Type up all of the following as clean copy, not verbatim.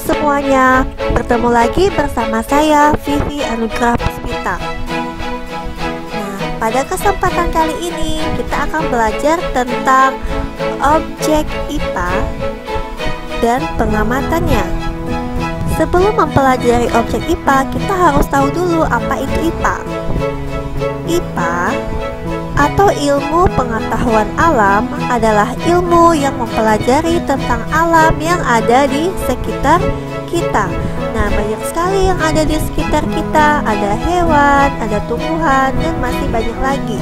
semuanya, bertemu lagi bersama saya Vivi Anugrah Puspita. Nah, pada kesempatan kali ini kita akan belajar tentang objek IPA dan pengamatannya. Sebelum mempelajari objek IPA, kita harus tahu dulu apa itu IPA. IPA atau ilmu pengetahuan alam adalah ilmu yang mempelajari tentang alam yang ada di sekitar kita. Nah, banyak sekali yang ada di sekitar kita. Ada hewan, ada tumbuhan, dan masih banyak lagi.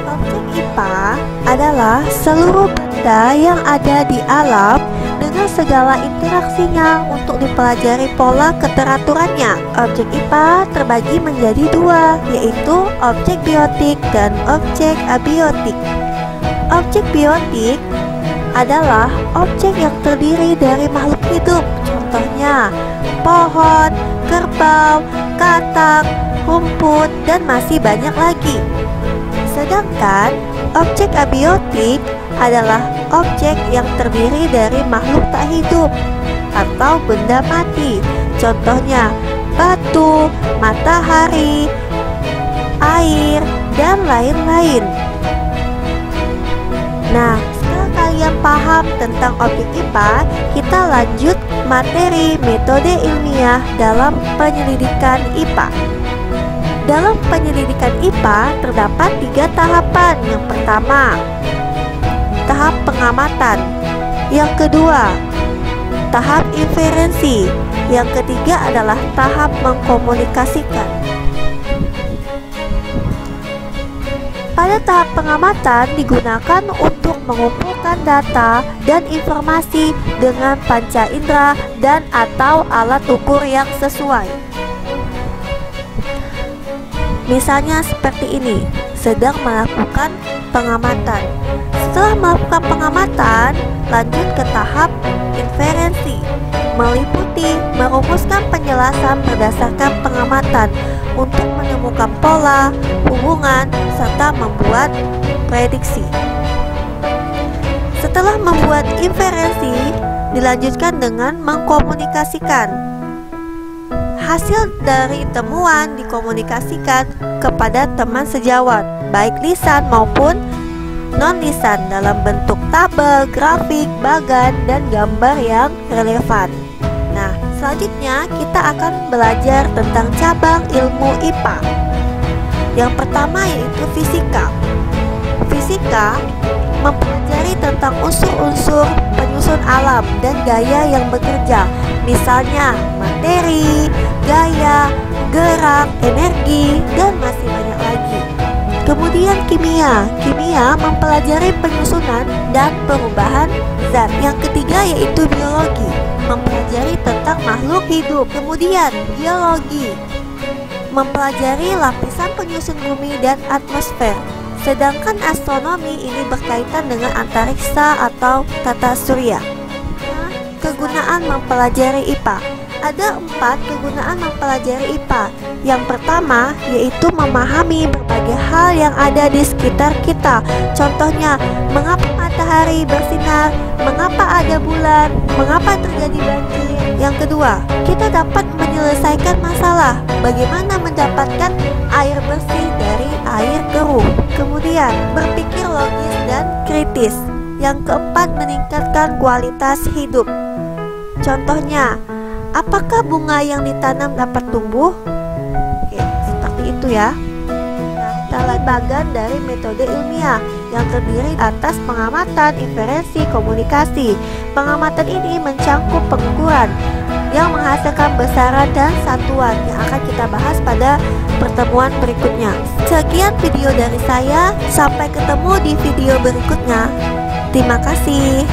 Objek IPA adalah seluruh benda yang ada di alam dengan segala interaksinya untuk dipelajari pola keteraturannya. Objek IPA terbagi menjadi dua, yaitu objek biotik dan objek abiotik. Objek biotik adalah objek yang terdiri dari makhluk hidup, contohnya pohon, kerbau, katak, rumput, dan masih banyak lagi. Sedangkan objek abiotik adalah objek yang terdiri dari makhluk tak hidup atau benda mati, contohnya batu, matahari, air, dan lain-lain. Nah, setelah kalian paham tentang objek IPA, kita lanjut materi metode ilmiah dalam penyelidikan IPA. Dalam penyelidikan IPA terdapat 3 tahapan. Yang pertama, tahap pengamatan. Yang kedua, tahap inferensi. Yang ketiga adalah tahap mengkomunikasikan. Pada tahap pengamatan digunakan untuk mengumpulkan data dan informasi dengan panca indera dan atau alat ukur yang sesuai. Misalnya seperti ini, sedang melakukan pengamatan. Setelah melakukan pengamatan, lanjut ke tahap inferensi, meliputi merumuskan penjelasan berdasarkan pengamatan untuk menemukan pola, hubungan, serta membuat prediksi. Setelah membuat inferensi, dilanjutkan dengan mengkomunikasikan. Hasil dari temuan dikomunikasikan kepada teman sejawat, baik lisan maupun non-lisan dalam bentuk tabel, grafik, bagan, dan gambar yang relevan. Nah, selanjutnya kita akan belajar tentang cabang ilmu IPA. Yang pertama yaitu fisika. Fisika mempelajari tentang unsur-unsur penyusun alam dan gaya yang bekerja, misalnya materi, gaya, gerak, energi, dan masih banyak lagi. Kemudian kimia. Kimia mempelajari penyusunan dan perubahan zat. Yang ketiga yaitu biologi, mempelajari tentang makhluk hidup. Kemudian geologi mempelajari lapisan penyusun bumi dan atmosfer. Sedangkan astronomi ini berkaitan dengan antariksa atau tata surya. Nah, kegunaan mempelajari IPA. Ada 4 kegunaan mempelajari IPA. Yang pertama yaitu memahami berbagai hal yang ada di sekitar kita. Contohnya, mengapa matahari bersinar, mengapa ada bulan, mengapa terjadi banjir. Yang kedua, kita dapat menyelesaikan masalah, bagaimana mendapatkan air bersih dari air keruh. Kemudian, berpikir logis dan kritis. Yang keempat, meningkatkan kualitas hidup. Contohnya, apakah bunga yang ditanam dapat tumbuh? Oke, seperti itu ya. Nah, bagian dari metode ilmiah yang terdiri atas pengamatan, inferensi, komunikasi. Pengamatan ini mencangkup pengukuran yang menghasilkan besaran dan satuan yang akan kita bahas pada pertemuan berikutnya. Sekian video dari saya, sampai ketemu di video berikutnya. Terima kasih.